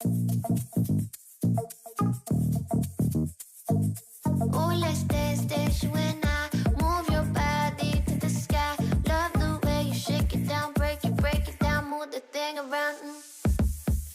Oh, let's dance, dance, you and I. Move your body to the sky. Love the way you shake it down, break it down, move the thing around.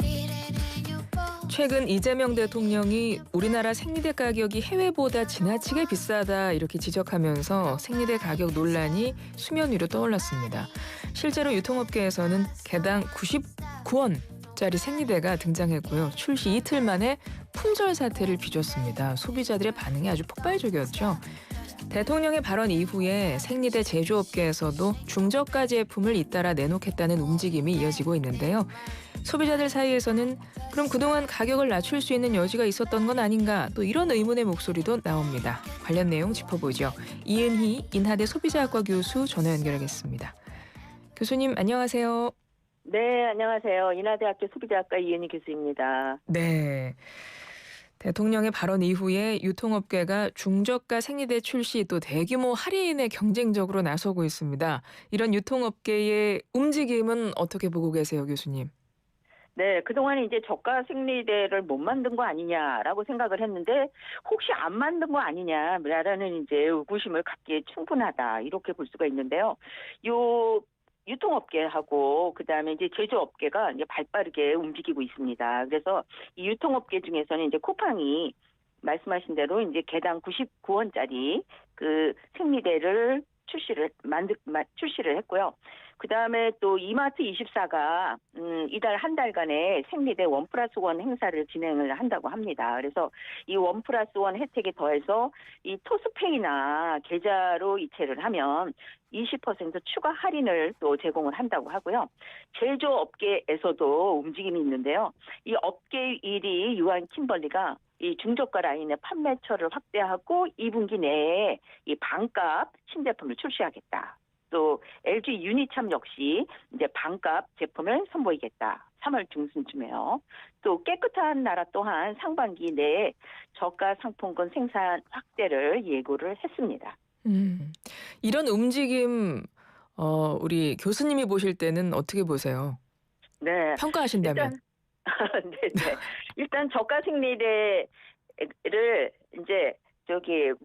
Feel it in your bones. 최근 이재명 대통령이 우리나라 생리대 가격이 해외보다 지나치게 비싸다 이렇게 지적하면서 생리대 가격 논란이 수면 위로 떠올랐습니다. 실제로 유통업계에서는 개당 99원짜리 생리대가 등장했고요. 출시 이틀 만에 품절 사태를 빚었습니다. 소비자들의 반응이 아주 폭발적이었죠. 대통령의 발언 이후에 생리대 제조업계에서도 중저가 제품을 잇따라 내놓겠다는 움직임이 이어지고 있는데요. 소비자들 사이에서는 그럼 그동안 가격을 낮출 수 있는 여지가 있었던 건 아닌가, 또 이런 의문의 목소리도 나옵니다. 관련 내용 짚어보죠. 이은희 인하대 소비자학과 교수 전화 연결하겠습니다. 교수님 안녕하세요. 네, 안녕하세요. 인하대학교 소비자학과 이은희 교수입니다. 네. 대통령의 발언 이후에 유통업계가 중저가 생리대 출시 또 대규모 할인에 경쟁적으로 나서고 있습니다. 이런 유통업계의 움직임은 어떻게 보고 계세요, 교수님? 네, 그동안 이제 저가 생리대를 못 만든 거 아니냐라고 생각을 했는데 혹시 안 만든 거 아니냐라는 이제 의구심을 갖기에 충분하다 이렇게 볼 수가 있는데요. 요 유통업계하고 그다음에 이제 제조업계가 이제 발빠르게 움직이고 있습니다. 그래서 이 유통업계 중에서는 이제 쿠팡이 말씀하신 대로 이제 개당 99원짜리 그 생리대를 출시를 했고요. 그다음에 또 이마트24가 이달 한 달간의 생리대 1+1 행사를 진행을 한다고 합니다. 그래서 이 1+1 혜택에 더해서 이 토스페이나 계좌로 이체를 하면 20% 추가 할인을 또 제공을 한다고 하고요. 제조업계에서도 움직임이 있는데요. 이 업계 1위 유한 킴벌리가 이 중저가 라인의 판매처를 확대하고 2분기 내에 이 반값 신제품을 출시하겠다. 또 LG 유니참 역시 이제 반값 제품을 선보이겠다. 3월 중순쯤에요. 또 깨끗한 나라 또한 상반기 내에 저가 상품권 생산 확대를 예고를 했습니다. 이런 움직임 우리 교수님이 보실 때는 어떻게 보세요? 네. 평가하신다면. 일단 저가 생리대를 이제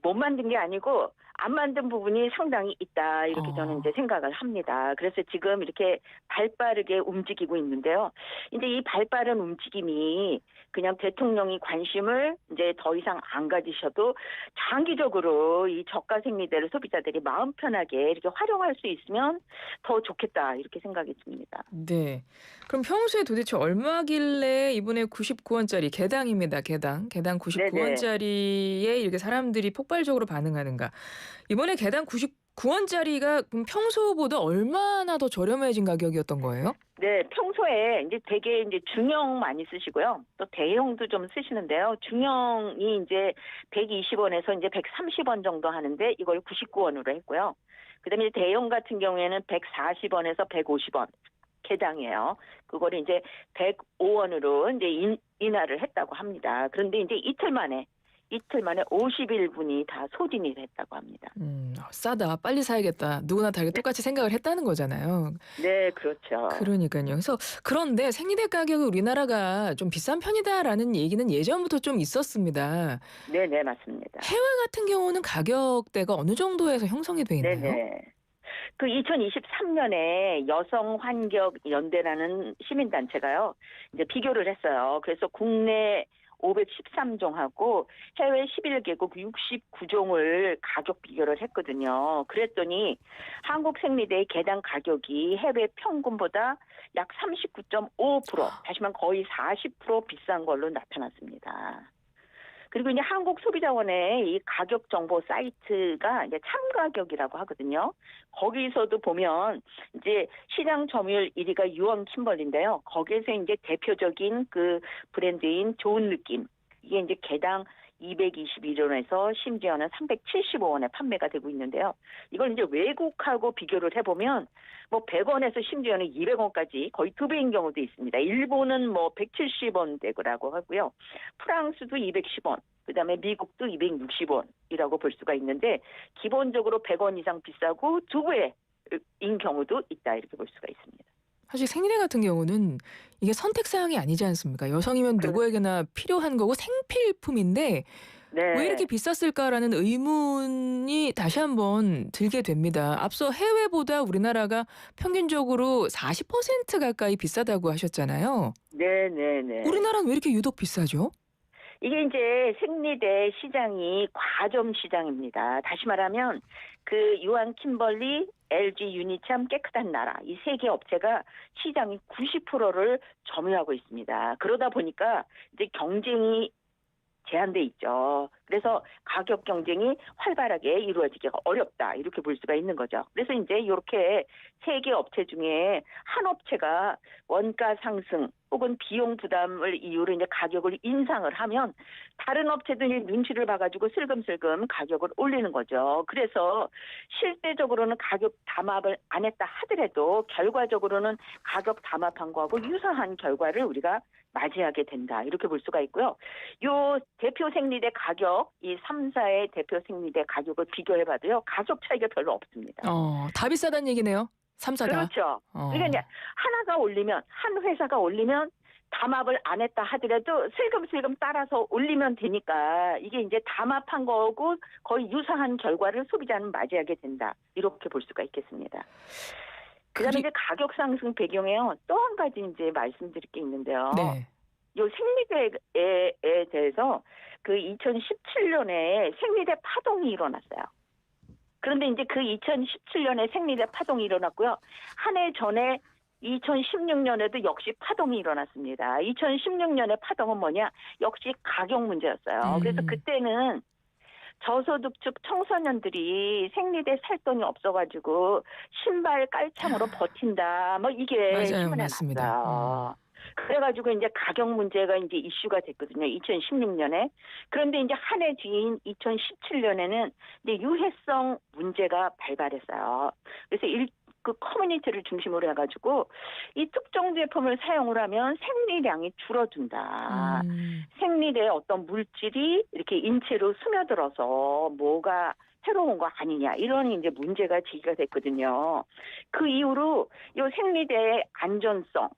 못 만든 게 아니고 안 만든 부분이 상당히 있다 이렇게 저는 이제 생각을 합니다. 그래서 지금 이렇게 발빠르게 움직이고 있는데요. 이제 이 발빠른 움직임이 그냥 대통령이 관심을 이제 더 이상 안 가지셔도 장기적으로 이 저가 생리대를 소비자들이 마음 편하게 이렇게 활용할 수 있으면 더 좋겠다 이렇게 생각이 듭니다. 네. 그럼 평소에 도대체 얼마길래 이번에 99원짜리 개당입니다. 개당 99원짜리에 이렇게 사람들이 폭발적으로 반응하는가? 이번에 개당 99원짜리가 평소보다 얼마나 더 저렴해진 가격이었던 거예요? 네, 평소에 이제 되게 이제 중형 많이 쓰시고요. 또 대형도 좀 쓰시는데요. 중형이 이제 120원에서 이제 130원 정도 하는데 이걸 99원으로 했고요. 그다음에 대형 같은 경우에는 140원에서 150원 개당이에요. 그거를 이제 105원으로 이제 인하를 했다고 합니다. 그런데 이제 이틀 만에 51분이 다 소진이 됐다고 합니다. 싸다. 빨리 사야겠다. 누구나 다르게 똑같이 생각을 했다는 거잖아요. 네, 그렇죠. 그러니까요. 그런데 생리대 가격이 우리나라가 좀 비싼 편이다라는 얘기는 예전부터 좀 있었습니다. 네, 맞습니다. 해외 같은 경우는 가격대가 어느 정도에서 형성이 돼 있나요? 네. 그 2023년에 여성환경연대라는 시민단체가요, 이제 비교를 했어요. 그래서 국내 513종하고 해외 11개국 69종을 가격 비교를 했거든요. 그랬더니 한국 생리대의 개당 가격이 해외 평균보다 약 39.5%, 다시 말하면 거의 40% 비싼 걸로 나타났습니다. 그리고 이제 한국소비자원의 이 가격 정보 사이트가 이제 참가격이라고 하거든요. 거기서도 보면 이제 시장 점유율 1위가 유언 킴벌리인데요. 거기에서 이제 대표적인 그 브랜드인 좋은 느낌, 이게 이제 개당 221원에서 심지어는 375원에 판매가 되고 있는데요. 이걸 이제 외국하고 비교를 해보면 뭐 100원에서 심지어는 200원까지 거의 2배인 경우도 있습니다. 일본은 뭐 170원대라고 하고요. 프랑스도 210원, 그다음에 미국도 260원이라고 볼 수가 있는데 기본적으로 100원 이상 비싸고 2배인 경우도 있다 이렇게 볼 수가 있습니다. 사실 생리대 같은 경우는 이게 선택 사항이 아니지 않습니까? 여성이면 그렇- 누구에게나 필요한 거고 생필품인데 왜 이렇게 네. 비쌌을까라는 의문이 다시 한번 들게 됩니다. 앞서 해외보다 우리나라가 평균적으로 40% 가까이 비싸다고 하셨잖아요. 네네네. 우리나라는 왜 이렇게 유독 비싸죠? 이게 이제 생리대 시장이 과점 시장입니다. 다시 말하면 그 유한 킴벌리, LG 유니참, 깨끗한 나라 이 세 개 업체가 시장의 90%를 점유하고 있습니다. 그러다 보니까 이제 경쟁이 제한돼 있죠. 그래서 가격 경쟁이 활발하게 이루어지기가 어렵다 이렇게 볼 수가 있는 거죠. 그래서 이제 이렇게 세 개 업체 중에 한 업체가 원가 상승 혹은 비용 부담을 이유로 이제 가격을 인상을 하면 다른 업체들이 눈치를 봐가지고 슬금슬금 가격을 올리는 거죠. 그래서 실제적으로는 가격 담합을 안 했다 하더라도 결과적으로는 가격 담합한 거하고 유사한 결과를 우리가 맞이하게 된다 이렇게 볼 수가 있고요. 요 대표 생리대 가격 이 3사의 대표 생리대 가격을 비교해봐도요 가격 차이가 별로 없습니다. 다 비싸다는 얘기네요. 3사 다. 그렇죠. 그러니까 이제 하나가 올리면 한 회사가 올리면 담합을 안 했다 하더라도 슬금슬금 따라서 올리면 되니까 이게 이제 담합한 거고 거의 유사한 결과를 소비자는 맞이하게 된다 이렇게 볼 수가 있겠습니다. 그다음에 이제 가격 상승 배경에요 또 한 가지 이제 말씀드릴 게 있는데요. 네. 요 생리대에 대해서 그 2017년에 생리대 파동이 일어났어요. 그런데 이제 그 2017년에 생리대 파동이 일어났고요. 한 해 전에 2016년에도 역시 파동이 일어났습니다. 2016년의 파동은 뭐냐? 역시 가격 문제였어요. 그래서 그때는 저소득층 청소년들이 생리대 살 돈이 없어가지고 신발 깔창으로 버틴다. 뭐 이게 맞아요, 신문에 맞습니다. 났어요. 그래가지고 이제 가격 문제가 이제 이슈가 됐거든요. 2016년에. 그런데 이제 한 해 뒤인 2017년에는 이제 유해성 문제가 발발했어요. 그래서 그 커뮤니티를 중심으로 해가지고 이 특정 제품을 사용을 하면 생리량이 줄어든다. 생리대에 어떤 물질이 이렇게 인체로 스며들어서 뭐가 새로운 거 아니냐 이런 이제 문제가 제기가 됐거든요. 그 이후로 이 생리대의 안전성,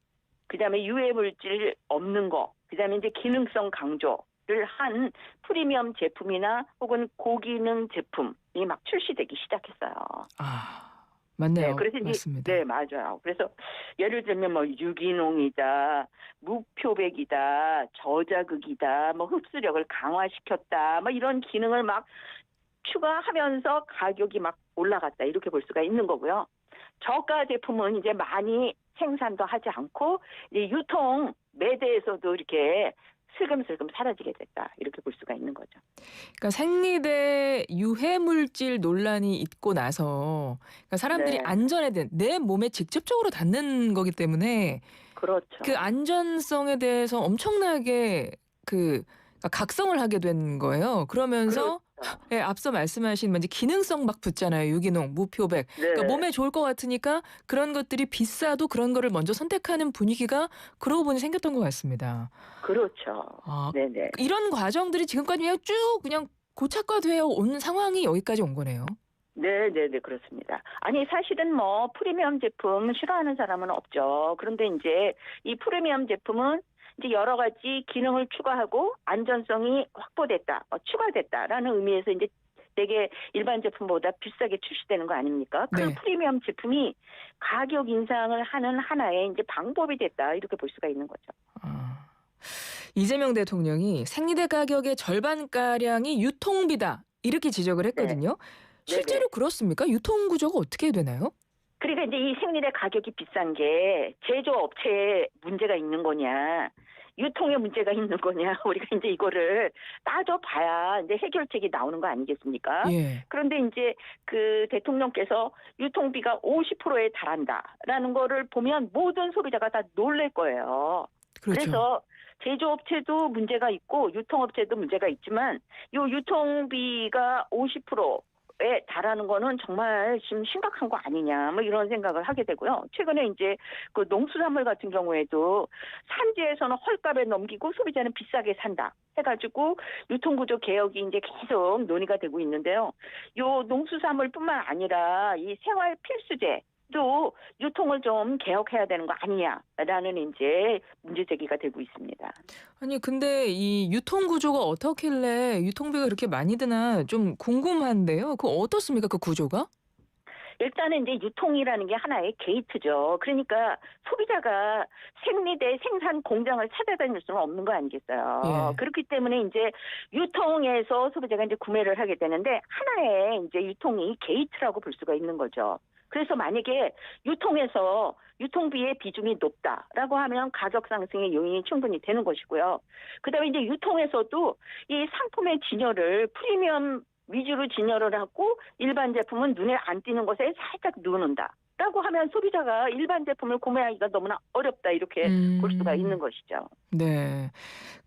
그다음에 유해 물질 없는 거, 그다음에 이제 기능성 강조를 한 프리미엄 제품이나 혹은 고기능 제품이 막 출시되기 시작했어요. 맞네요. 네, 그래서 이제 맞습니다. 네, 맞아요. 그래서 예를 들면 뭐 유기농이다, 무표백이다, 저자극이다, 뭐 흡수력을 강화시켰다, 뭐 이런 기능을 막 추가하면서 가격이 막 올라갔다 이렇게 볼 수가 있는 거고요. 저가 제품은 이제 많이 생산도 하지 않고 이제 유통 매대에서도 이렇게 슬금슬금 사라지게 됐다 이렇게 볼 수가 있는 거죠. 그러니까 생리대 유해 물질 논란이 있고 나서 그러니까 사람들이 네. 안전에 대한 내 몸에 직접적으로 닿는 거기 때문에 그렇죠. 그 안전성에 대해서 엄청나게 그러니까 각성을 하게 된 거예요. 그러면서 그렇죠. 예, 앞서 말씀하신 이제 기능성 막 붙잖아요. 유기농, 무표백. 네. 그러니까 몸에 좋을 것 같으니까 그런 것들이 비싸도 그런 거를 먼저 선택하는 분위기가 그러고 보니 생겼던 것 같습니다. 그렇죠. 네네. 이런 과정들이 지금까지 그냥 쭉 그냥 고착화되어 온 상황이 여기까지 온 거네요. 네네네 그렇습니다. 아니 사실은 뭐 프리미엄 제품 싫어하는 사람은 없죠. 그런데 이제 이 프리미엄 제품은 이제 여러 가지 기능을 추가하고 안전성이 확보됐다, 추가됐다라는 의미에서 이제 되게 일반 제품보다 비싸게 출시되는 거 아닙니까? 그 네. 프리미엄 제품이 가격 인상을 하는 하나의 이제 방법이 됐다 이렇게 볼 수가 있는 거죠. 이재명 대통령이 생리대 가격의 절반가량이 유통비다 이렇게 지적을 했거든요. 실제로 네네. 그렇습니까? 유통 구조가 어떻게 되나요? 그러니까 이제 이 생리대 가격이 비싼 게 제조업체에 문제가 있는 거냐, 유통에 문제가 있는 거냐, 우리가 이제 이거를 따져봐야 이제 해결책이 나오는 거 아니겠습니까? 예. 그런데 이제 그 대통령께서 유통비가 50%에 달한다라는 거를 보면 모든 소비자가 다 놀랄 거예요. 그렇죠. 그래서 제조업체도 문제가 있고 유통업체도 문제가 있지만 요 유통비가 50%에 달하는 거는 정말 지금 심각한 거 아니냐 뭐 이런 생각을 하게 되고요. 최근에 이제 그 농수산물 같은 경우에도 산지에서는 헐값에 넘기고 소비자는 비싸게 산다 해가지고 유통구조 개혁이 이제 계속 논의가 되고 있는데요. 요 농수산물뿐만 아니라 이 생활 필수재 또 유통을 좀 개혁해야 되는 거 아니냐라는 이제 문제 제기가 되고 있습니다. 아니 근데 이 유통 구조가 어떻길래 유통비가 그렇게 많이 드나 좀 궁금한데요. 그거 어떻습니까? 그 구조가? 일단은 이제 유통이라는 게 하나의 게이트죠. 그러니까 소비자가 생리대 생산 공장을 찾아다닐 수는 없는 거 아니겠어요. 예. 그렇기 때문에 이제 유통에서 소비자가 이제 구매를 하게 되는데 하나의 이제 유통이 게이트라고 볼 수가 있는 거죠. 그래서 만약에 유통에서 유통비의 비중이 높다라고 하면 가격 상승의 요인이 충분히 되는 것이고요. 그다음에 이제 유통에서도 이 상품의 진열을 프리미엄 위주로 진열을 하고 일반 제품은 눈에 안 띄는 것에 살짝 누는다라고 하면 소비자가 일반 제품을 구매하기가 너무나 어렵다 이렇게 볼 수가 있는 것이죠. 네.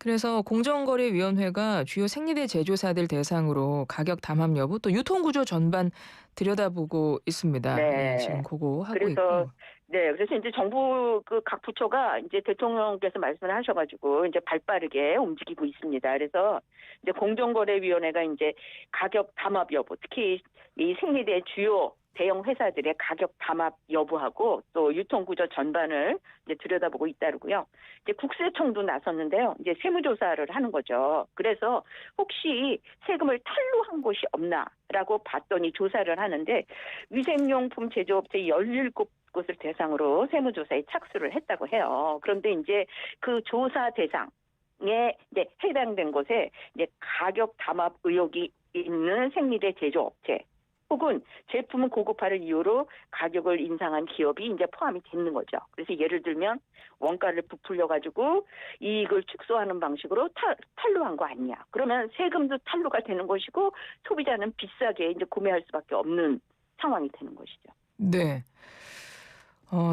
그래서 공정거래위원회가 주요 생리대 제조사들 대상으로 가격 담합 여부 또 유통 구조 전반 들여다보고 있습니다. 예, 지금 네. 그거 하고 그래서 있고. 그래서 이제 정부 그 각 부처가 이제 대통령께서 말씀을 하셔가지고 이제 발빠르게 움직이고 있습니다. 그래서 이제 공정거래위원회가 이제 가격 담합 여부, 특히 이 생리대 주요 대형 회사들의 가격 담합 여부하고 또 유통 구조 전반을 이제 들여다보고 있다고요. 이제 국세청도 나섰는데요. 이제 세무조사를 하는 거죠. 그래서 혹시 세금을 탈루한 곳이 없나라고 봤더니 조사를 하는데 위생용품 제조업체 17곳을 대상으로 세무조사에 착수를 했다고 해요. 그런데 이제 그 조사 대상에 이제 해당된 곳에 이제 가격 담합 의혹이 있는 생리대 제조업체 혹은 제품은 고급화를 이유로 가격을 인상한 기업이 이제 포함이 되는 거죠. 그래서 예를 들면 원가를 부풀려 가지고 이익을 축소하는 방식으로 탈루한 거 아니냐. 그러면 세금도 탈루가 되는 것이고 소비자는 비싸게 이제 구매할 수밖에 없는 상황이 되는 것이죠. 네.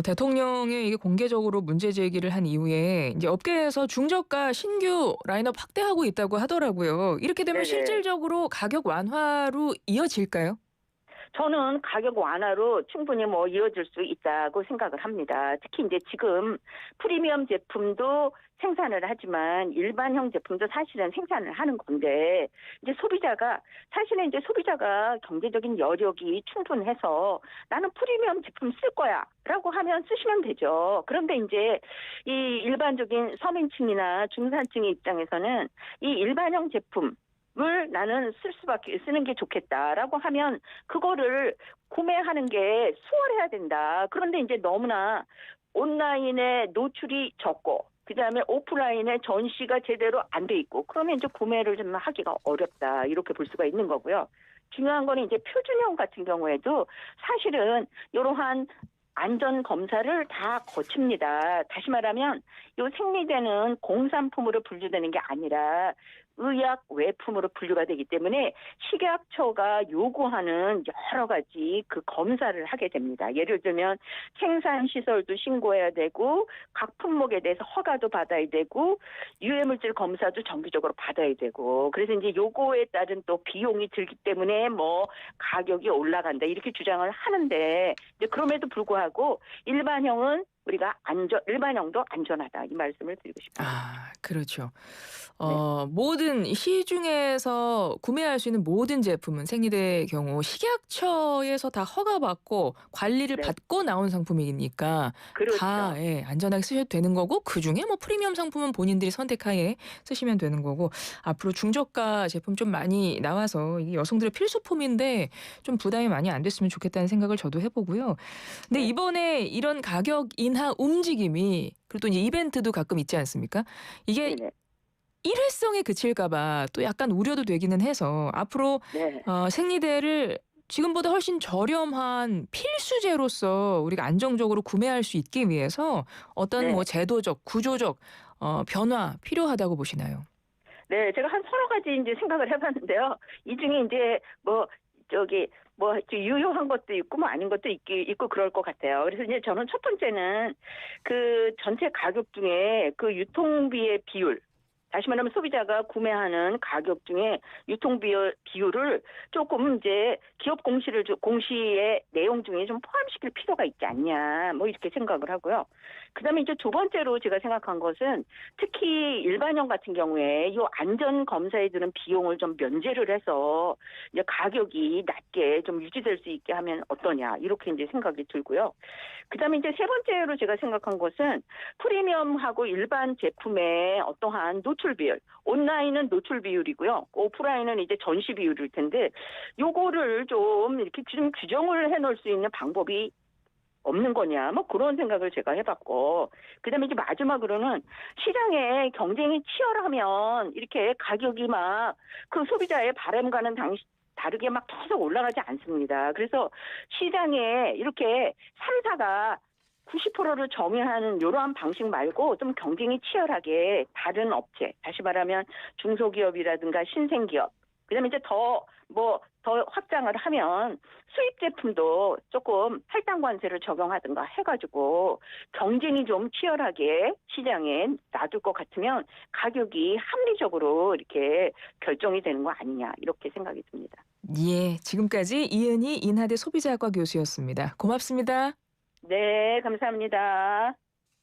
대통령이 이게 공개적으로 문제 제기를 한 이후에 이제 업계에서 중저가 신규 라인업 확대하고 있다고 하더라고요. 이렇게 되면 네네. 실질적으로 가격 완화로 이어질까요? 저는 가격 완화로 충분히 뭐 이어질 수 있다고 생각을 합니다. 특히 이제 지금 프리미엄 제품도 생산을 하지만 일반형 제품도 사실은 생산을 하는 건데 이제 사실은 이제 소비자가 경제적인 여력이 충분해서 나는 프리미엄 제품 쓸 거야라고 하면 쓰시면 되죠. 그런데 이제 이 일반적인 서민층이나 중산층의 입장에서는 이 일반형 제품 을 나는 쓰는 게 좋겠다라고 하면 그거를 구매하는 게 수월해야 된다. 그런데 이제 너무나 온라인에 노출이 적고 그다음에 오프라인에 전시가 제대로 안 돼 있고 그러면 이제 구매를 좀 하기가 어렵다. 이렇게 볼 수가 있는 거고요. 중요한 거는 이제 표준형 같은 경우에도 사실은 이러한 안전 검사를 다 거칩니다. 다시 말하면 이 생리대는 공산품으로 분류되는 게 아니라 의약 외품으로 분류가 되기 때문에 식약처가 요구하는 여러 가지 그 검사를 하게 됩니다. 예를 들면 생산 시설도 신고해야 되고 각 품목에 대해서 허가도 받아야 되고 유해물질 검사도 정기적으로 받아야 되고 그래서 이제 요거에 따른 또 비용이 들기 때문에 뭐 가격이 올라간다 이렇게 주장을 하는데 이제 그럼에도 불구하고 일반형도 안전하다 이 말씀을 드리고 싶습니다. 아, 그렇죠. 모든 시중에서 구매할 수 있는 모든 제품은 생리대의 경우 식약처에서 다 허가받고 관리를 네. 받고 나온 상품이니까 그렇죠. 다 안전하게 쓰셔도 되는 거고 그중에 뭐 프리미엄 상품은 본인들이 선택하에 쓰시면 되는 거고 앞으로 중저가 제품 좀 많이 나와서 이게 여성들의 필수품인데 좀 부담이 많이 안 됐으면 좋겠다는 생각을 저도 해보고요. 근데 네. 이번에 이런 가격 인하 움직임이 그리고 또 이제 이벤트도 가끔 있지 않습니까? 이게 네네. 일회성에 그칠까 봐 또 약간 우려도 되기는 해서 앞으로 네. 생리대를 지금보다 훨씬 저렴한 필수제로서 우리가 안정적으로 구매할 수 있기 위해서 어떤 네. 뭐 제도적, 구조적 변화 필요하다고 보시나요? 네, 제가 한 서너 가지 이제 생각을 해봤는데요. 이 중에 이제 유효한 것도 있고 뭐 아닌 것도 있고 그럴 것 같아요. 그래서 이제 저는 첫 번째는 그 전체 가격 중에 그 유통비의 비율 다시 말하면 소비자가 구매하는 가격 중에 유통 비율을 조금 이제 기업 공시의 내용 중에 좀 포함시킬 필요가 있지 않냐, 뭐 이렇게 생각을 하고요. 그다음에 이제 두 번째로 제가 생각한 것은 특히 일반형 같은 경우에 이 안전 검사에 드는 비용을 좀 면제를 해서 이제 가격이 낮게 좀 유지될 수 있게 하면 어떠냐, 이렇게 이제 생각이 들고요. 그다음에 이제 세 번째로 제가 생각한 것은 프리미엄하고 일반 제품의 어떠한 노출 비율, 온라인은 노출 비율이고요, 오프라인은 이제 전시 비율일 텐데 요거를 좀 이렇게 좀 규정을 해놓을 수 있는 방법이 없는 거냐, 뭐 그런 생각을 제가 해봤고, 그다음에 이제 마지막으로는 시장에 경쟁이 치열하면 이렇게 가격이 막 그 소비자의 바람과는 다르게 막 계속 올라가지 않습니다. 그래서 시장에 이렇게 3사가 90%를 점유하는 이러한 방식 말고 좀 경쟁이 치열하게 다른 업체, 다시 말하면 중소기업이라든가 신생기업, 그다음에 이제 더 확장을 하면 수입 제품도 조금 할당 관세를 적용하든가 해가지고 경쟁이 좀 치열하게 시장에 놔둘 것 같으면 가격이 합리적으로 이렇게 결정이 되는 거 아니냐, 이렇게 생각이 듭니다. 예, 지금까지 이은희 인하대 소비자학과 교수였습니다. 고맙습니다. 네, 감사합니다.